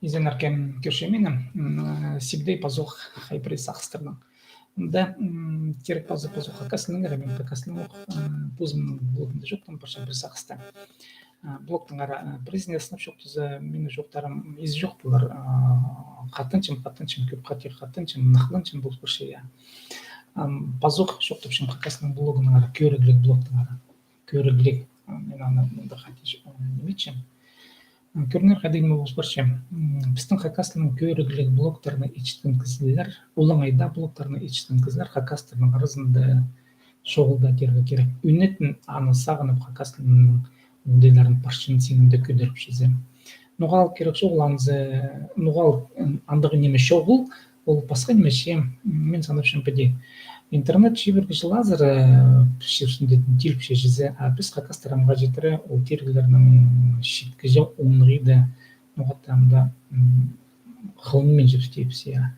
Изен аркен кюршемина сибдей пазух хайпри сахстерна. Да терек пазух хакаслын грамин хакаслын пузм блогында жоктан парша бир сахста. Блоктың ара бизнесін жоқты за мені жоқтарым из жоқ бұлар қатынчым көп қате қатынчым нақлынчым бұл бір şey ya. Пазух жоқты үшін хакаслын блогының ара көріглік блоктың ара көріглік мен аны да хати немечем. Көрнер хадигме болборчу. Биздин хакастын көрүглүк блоктарына ичтен кызлар, улаң айда блоктарына ичтен кызлар хакастын арызында шоғылда терге керек. Үнетін аны сағынып хакастын ундайларын парчын сенімді көдіріп шезе. Нуғал керек шоғылаңызы, нуғал андығы неме шоғыл, ол басқа немеше мен санапшым педе. Интернет шибергі жылазыр шерсінде теліп шежезе, а біз хакастырамға жетірі ол тергілерінің шеткіже оңғыды нұғаттамда ғылыммен жепстейпс я.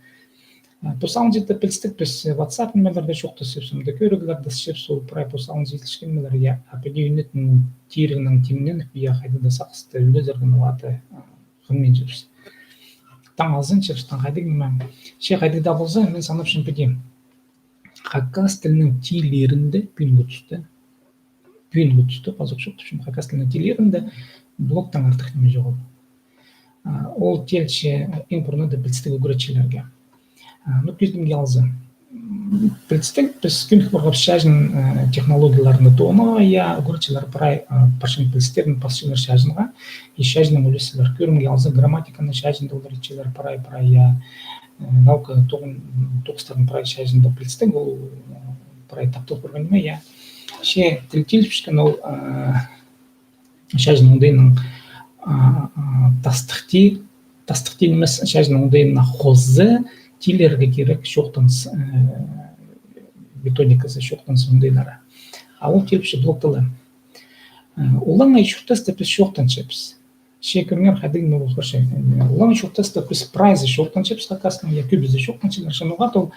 Посалын жетті пілстік біз WhatsApp нөмерлерді шоқты сепсімді көрігілерді сеп сол прай посалын жетілшкен мелер я. Апеде үнетін тергінің темінен я қайды да сақсты үлдезердің ұлаты ғылыммен жепс. Таң алзын жепстан қайдың мен. Ше қайдыда болса мен санапшын педе. Хакас тілінің тейлерінде пүйін пазық шоқты үшін хакас тілінің тейлерінде блоктан артық неме жоғыл. Ол телші ең бұрынады білістігі үгіретшілерге. Көздімге алзы. Білістік біз күндік бұрғап шәжін технологияларында тоғыны, я үгіретшілер прай паршын білістердің пасшылар шәжінға, и шәжінің өлесілер. Көрімге алзы грамматиканы шәжінде үгіретшілер прай я наука тоғыстардың прай шәжінде білістік, ол прай таптық бұрғаныма, я. Ше тілтеліп шыққан ол шәжінің ұндайының тастықти немес шәжінің ұндайына қозы тейлерге керек шоқтан методикасы шоқтан сұндайлары. А ол келіпші блоктылы. Олаң ай шоқтасты біз шоқтан шепіз. Ше көріңер қадың бұл қоршай. Олаң шоқтасты біз прайзы шоқтан шепіз қақасының, я көбізі шоқтан шелер. Шануғат ол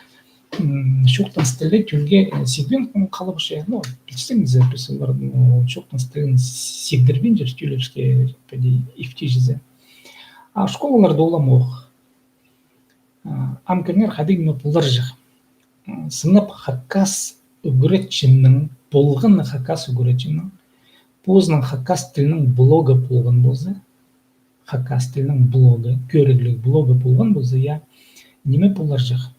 шоқтан стілі түлге сегбен қалып ше, білсеңіз біз олардың шоқтан стілін сегдербен жер түлеріске ифте жезе. А школаларды олам оқ. Ам көріңер қадың бұлар жық. Сынып хакас үгіретшінің, болғын хакас үгіретшінің, позның хакас тілінің блогы болған болзы, хакас тілінің блогы, көріглік блогы болған болзы, я неме бұлар жық.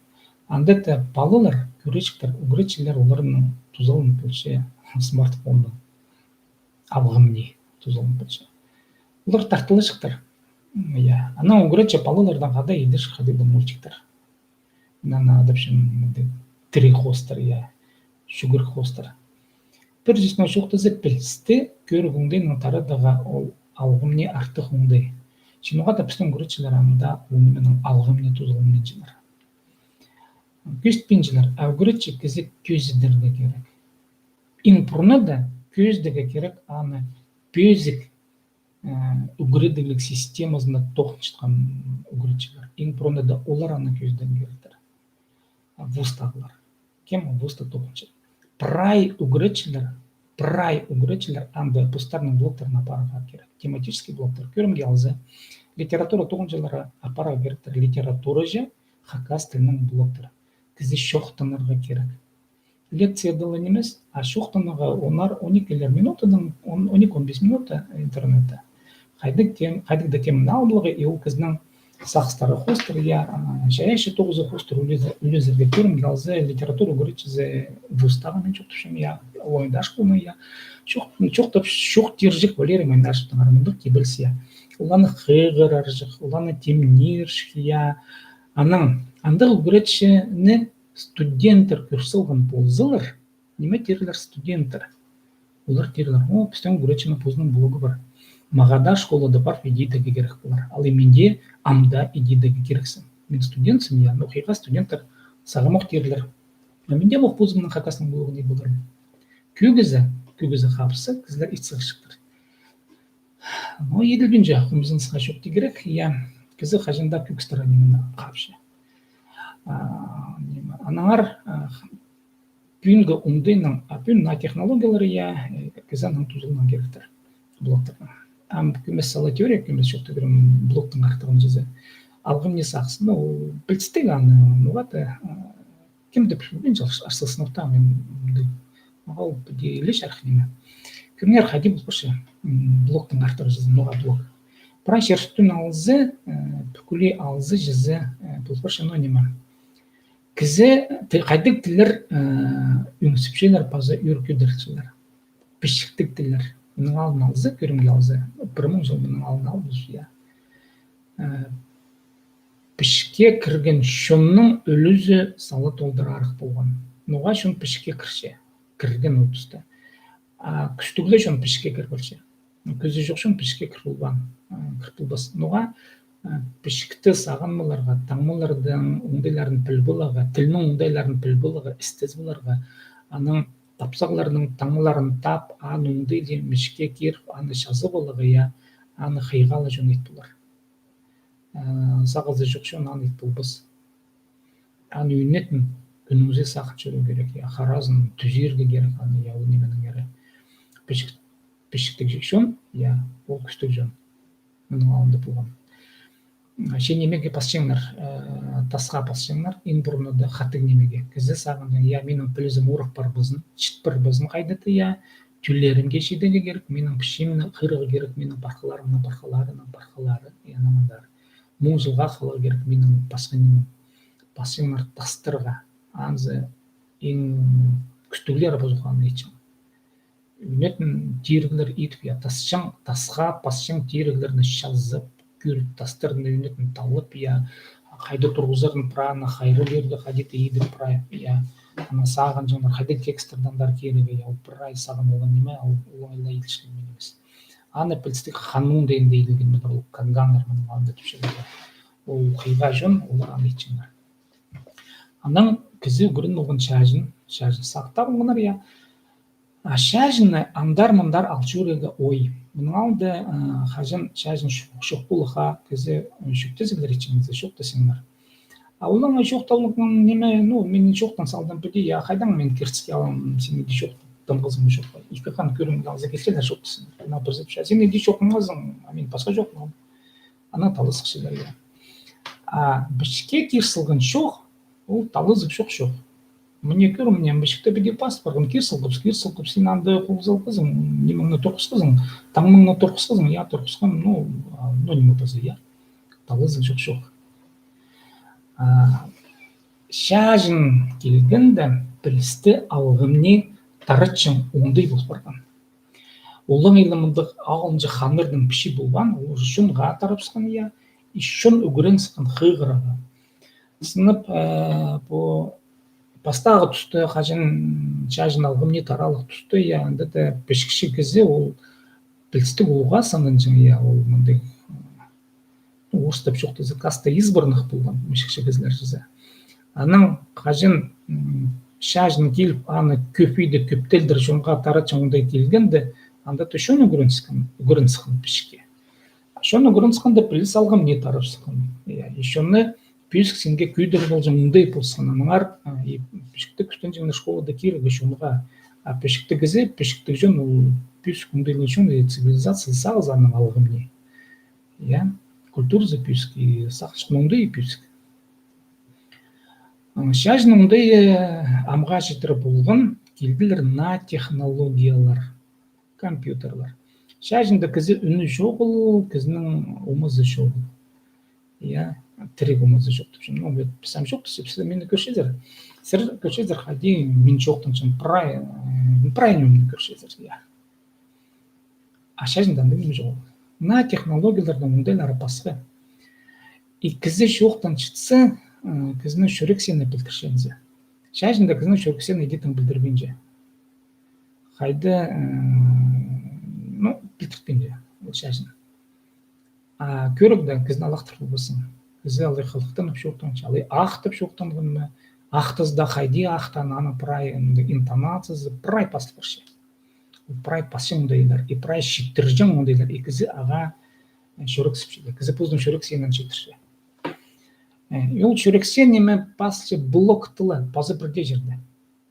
Андетті балылар, көрешіктер, үгіретшілер оларының тузалын пөлше смартфонды алғымне тузалын пөлше. Олар тақтылы шықтыр. Ана үгіретші балылардан қада едіш қадайды мультиктер. Нана адапшын тірі хостер, шүгір хостер. Бір жесіне шоқты зеп білісті, көрігіңдей нотарадаға ол алғымне артық ұңдай. Шынуға да пістің үгіретшілер аңда өңіменің алғымне тузалымен жынар. Көстпен жынар, үгіретші кезек көзідерге керек. Ең бұрны да көздіге керек аны пөзік үгіредігілік системасында тоқын шытқан үгіретшілер. Ең бұрны да олар аны көзден керектір. Вустағылар. Кем вуста тоқын шыт. Прай үгіретшілер аңды пустарның блоктарына апараға керек. Тематический блоктар. Көрімге алзы. Литература тоқын жылары апараға керектір. Литература же хакас тілінің блоктары. Кізі шоқтанырға керек. Лекция дылы немес, а шоқтаныға онар 12 минутадан 12-15 минута интернетті. Қайдық да темін албылығы, и ол кізінің сақстары хостер, шаяшы 9 хостер үлезерге көрімге алзы, литература үгіретшізі вустаға мен жоқтышым, ойындаш қылмы, жоқтап шоқ тержік валерий майндашыптың армындық кебілсі, оланы қиғыр аржық, оланы темнершік, аның андық үгіретшіні студенттер көрсілген болзылыр, неме терлер студенттер. Олар терлер, пістен үгіретшінің позының блогы бар. Мағада школада бар идейдегі керек болар. Ал еменде амда идейдегі керексің. Мен студентсім, оқиға студенттер сағымақ терлер. Менде бұл позының қақасының блогы не болар. Көгізі қапысы, кізлер итсіғ шықтыр. Еділген жа, құмызын сыға шөкті керек, кізі қажында көгістіра немен қапшы. Анаңар пүйінгі ұмдайның, пүйін на технологиялары кізанның тұзылынан керектір блоктарына. Mesela teoriya кемес жоқ дегенім блоктың артығын жаза. Алғым не сақсы, ну, білістік аны, мұғаты, кімді мен арсы сыныпта, мен мағау білі шарқы неме. Кімнер қайди бұл көрші блоктың артығы жаза, мұға блок. Бірақ жершіттің алызы, бүкілі алызы жаза, бұл көрші неме. Кізі қайдық тілер үңсіпшелер пазы үркедіршілер. Пішіктік тілер. Менің алдын алызы, көрімге алызы. 1000 жыл менің алдын алызы. Пішікке кірген шонның өлізі салы толдыр арық болған. Ноға шон пішікке кірше. Кірген өтісті. Күштігілі шон пішікке кіргілше. Көзі жоқ шон пішікке кіргілбан. Кіргілбас. Ноға пішікті сағанмыларға, таңмылардың оңдайларын піл болаға, тілінің оңдайларын піл болаға, істез боларға, аның тапсағыларының таңыларын тап, аны оңдайлы мішке керіп, аны жазы болаға, я, аны қиғалы жон ет болар. Сағызы жоқ шон аны ет болбыз. Аны үйнетін күніңізі сақыт жүру керек, я, қаразын түзерге керек, аны, я, өнеменің әрі. Пішіктік жек шон, я, ол күштік жон. Мұның алынды болған. Шен немеге пасчеңнар, тасқа пасчеңнар, ең бұрынады қаттық немеге. Кізі сағындың, я, менің пілізім ұрық бар бұзын, чит бір бұзын қайдыты, я, түлерімге шедеге керек, менің пішеміні қырығы керек, менің барқыларымның барқылары, я, намандары. Мұң жылға қылығы керек, менің пасчеңнар тастырға, анзы ең күстігілер бұзылғаны етшің. Үнетін тиргілер етіп, я, тасқа пасчың тиргілеріні шалзып, көріп тастырын үйнетін талып, я, қайды тұрғызырын праны, қайры берді, қадеті едіп прай, я, ана саған жаңдар, қайды текстердандар керегі, я, прай саған оған неме, оңайла етішілімен емес. Аны пілістік ханның дейін дейілген мүдір, ол канганлар мұның алында түпшілігі. Ол қиға жон, олар аны етшіңдер. Аның кізі көрін оған шәжін сақтап оңынар, я, шәжіні андар-мындар алчуреге ой. Бұның алды қажын шәжін шоқ болыға, кізі шөкті зілдер етшіңізді, шоқты сеңдер. Олың шоқталығын неме, менің шоқтан салдым бүді, я, қайдан мен керске алам, сені де шоқтым қызым шоқпай. Екі қан көріңді алза келселер шоқты сіңдер. Ана бірзіп шә, сені де шоқым қызым, мен басқа жоқым. Ана талысық шелерге. Бішке керсілген шоқ, ол талызық шоқ. Мне көрім, мен бішікті біде паспорғын керсілгіп, сен анды қоғызал қызың, неміңні тұрқыз қызың, таңмыңны тұрқыз қызың, я тұрқызған, немі бізі, я, талызық жоқ. Шәжін келгенді білісті алғымне тарытшың оңдай болып барған. Олың еліміндік ағылынжы қанырдың піші болған, ол шынға тарапсыған, я, шын үгірен сықын қиғырағы. Сынып, Пастағы түсті қажын шәжін алғымне таралық түсті, я, анда да пішкіші кізі ол білістік олға санын жың, я, ол мұндай орыстап жоқты зікасты избірнық болған пішкіші кізілер жызы. Аның қажын шәжін келіп, аны көпейді көптелдір жонға таратшын ондай келгенді, анда да шоны көрін сықын пішке. Шоны көрін сықынды біліс алғымне тарап сықын. Шоны пүйісік сенге күйдір болжың мұндай болсын. Аныңар пішікті күштен жеңді школада керегі шоныға. Пішікті кізі, пішікті жон, пүйісік мұндайлы жон, цивилизация сағыз аның алғымне. Культурзы пүйісік, сақшық мұндай пүйісік. Шәжін мұндай амға жетірі болған келділер на технологиялар, компьютерлар. Шәжінді кізі үні жоғыл, кізінің омызы жоғыл. Тірек омызы жоқты. Пісам жоқты, сепсі мені көршезер. Сір көршезер, қади мен жоқтың шын прайын өмені көршезер. Шәжінді мен жоғыл. На технологиялардың мұндайлары пасығы. Кізі жоқтың шытсы, кізінің шөрексені білдіршензе. Шәжінді кізінің шөрексені едетін білдірбенже. Қайды білдіртпенже, ол шәжін. Көрігді кізін алақтыр болсын. Кізі алай қылықтан жоқтың, алай ақтып жоқтың ғынмы, ақтызда қайды ақтан, аны прай интонациясы, прай пастықыршы. Прай пасын ондайлар, прай шеттіржен ондайлар, кізі аға шөрексіпшілі, кізі пұздың шөрексенін шеттірші. Ол шөрексен неме пасты блок тылы, пазы бірде жерді.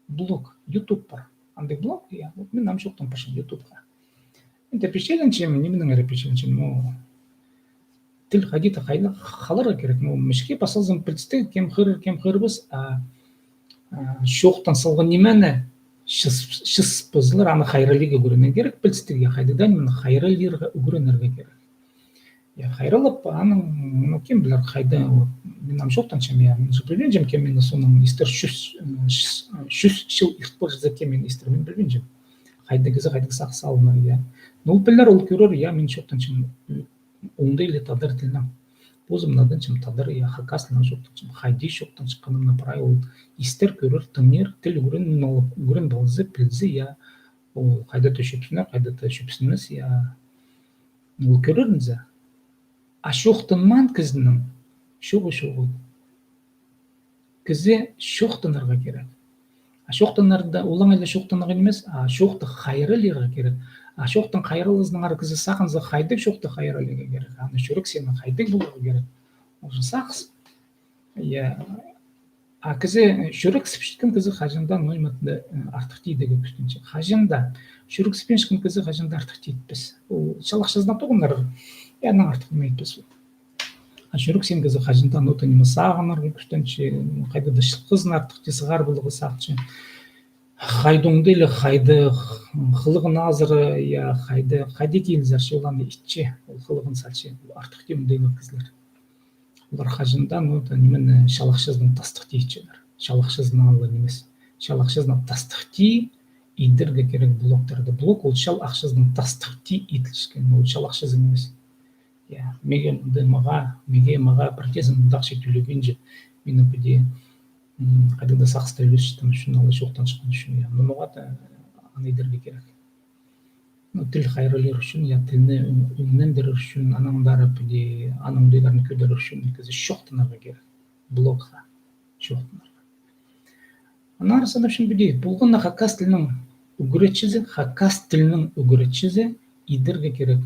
Блок, YouTube бар. Андай блок, мен нам жоқтың пашын YouTubeға. Енді пешеленчем, неменің әрі пешеленчем, ну, тіл қадита қайна қаларға керек, ну, мешке басылзым пілісті кем хыр біз, шоқтан салған немені шыс бұзылыр, аны хайралиға көрінен керек, пілістіге қайдыдан мен хайралиға үгіренерге керек. Я хайралып, аның, кем білер қайды, мен ам шоқтан чем, я білген жем, кем мен соның істер шүс шыл иқтбар жаза кем мен істер, мен білген жем. Қайдығызы сақ салынар, я. Но білер ол көрер, я мен шоқтан чем, оңды или тадар тілінен. Бозымнадан чем тадар, я хакасынан шоқтан чем, қайды шоқтан шыққанымна парай, ол істер көрер, тыңер, тіл көрін балзы, пілзі, я. Ол қайда төшепсіне, қайда төшепсінес, я. Ол көрерінзі. А шоқтынман кізінің, шоғы. Кізе шоқтынарға керек. А шоқтынарда, олаң әлі шоқтынарға емес, а шоқты қайрылыға керек. А шоқтын қайрылызының ары кізі сақынзы қайдық шоқты қайрылыға керек. Аны жүрік сені қайдық болуға керек. Ол жын сақыз. А кізе жүрік сіпшіткен кізі қажында нойматында артық дейдігі күштінші. Қажында жүрік сіпшіткен кізі қажында артық дейдіпіз. Ол шалақшыздан тоғындар. Яның артық демейтпіз. А жүрік сен кізі қажында ноты немі сағынарға күштінші, қайды да шыққызын артық десі ғар бұлығы сақчы. Қайдыңды елі қайды қылығын азыры, я қайды кейлізер шеуланды итче, ол қылығын сәлше, артық демдегі кізлер. Олар қажында ноты немені шалақшыздың тастық дейітшелер. Шалақшыздың алғы немес. Шалақшыздың тастық дей, идірге керек блоктарды. Блок ол шал ақшыздың тастық дей итілішкен, ол шалақшыздың немес. Меге маға протезім дақшы түлеген же, мені бүде қайдыңда сақстай өлесіштім үшін, алы жоқтан шыққан үшін, мұныға да анайдырге керек. Тіл қайрылер үшін, тіліні өңнендір үшін, анаңдары бүде, анаңдайларын көдер үшін, кізі шоқтынарға керек, блокқа, шоқтынарға. Анары садап үшін бүде, бұлғынна хакас тілінің үгіретшізі, идірге керек.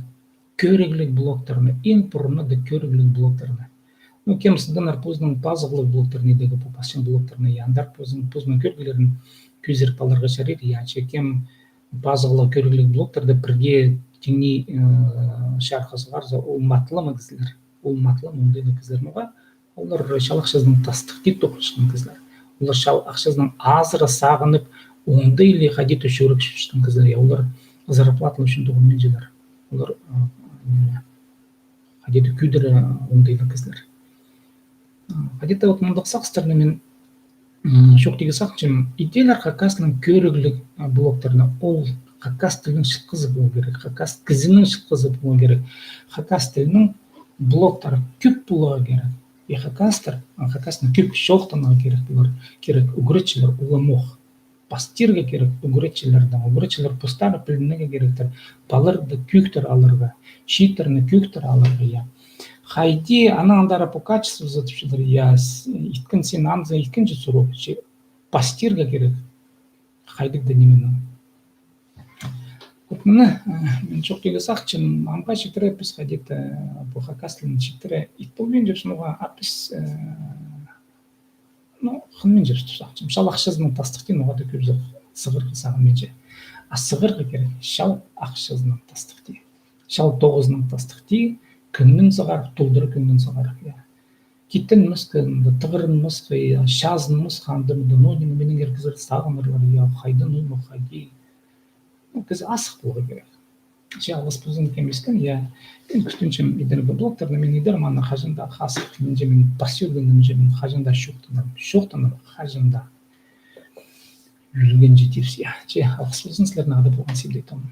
Көріглік блоктарына, ең бұрынна да көріглік блоктарына. Кем сылдан арпозының базығылық блоктарына едегі попасшын блоктарына, яндар позының көргілерін көзеріп аларға шарер, яче кем базығылық көріглік блоктарды бірге теңей шарқасы қарза, ол матылы кізілер. Ол матылы мұндайды кізілер мұға, олар шалақшызының тастық деп тоқышқан кізілер. Олар шалақшызының азыры сағынып, оңды или қадеті шөрік шүшістің кізілер. Олар зарплатылы үшін тоғынмен желер. Олар қадеті күйдірі оңдайды кізілер. Қадеті мұндық сақстарына мен шоқ деге сақчым, иделер қақасының көрігілік блоктарына ол қақас тілінің шыққызы болу керек, қақас кізінің шыққызы болу керек, қақас тілінің блоктары көп болуға керек. Қақасының көп шоқтанға керек, үгіретшілер ұламоқ. Пастирге керек үгіретшілер постары пілінеге керектір, балырды көктір алырға, шейтеріні көктір алырға. Қайди анаңдары по качеству затышылыр, иткін сен анза иткін жүсіру, пастирге керек, қайдық да неменің. Мұны, мен жоқ деге сақчым, амға шектірі әпіс қайдеті, бұл қақасылының шектірі ит болмен жепсін оға әпіс қынмен жүрісті сақчым. Шал ақшызының тастықтен оға да көбізі сығырғы сағынмен же. А сығырғы керек, шал ақшызының тастықты. Шал тоғызының тастықты, күннің сығар, толдыры күннің сығар. Кеттен мұсқын, тұғырын мұсқы, шазын мұсқандымды, нойын менің еркізір сағынырлар, қайдан ұймы қайды. Кізі асық болғы керек. Алғыс бұзын кемескен, күштінші едіргі блоктарына мен едір маңна қажында қасық, мен пассиогының жемін қажында шоқтаныр, қажында жүрген жетерсі. Алғыс бұзын сілерін ады болған себдей томын.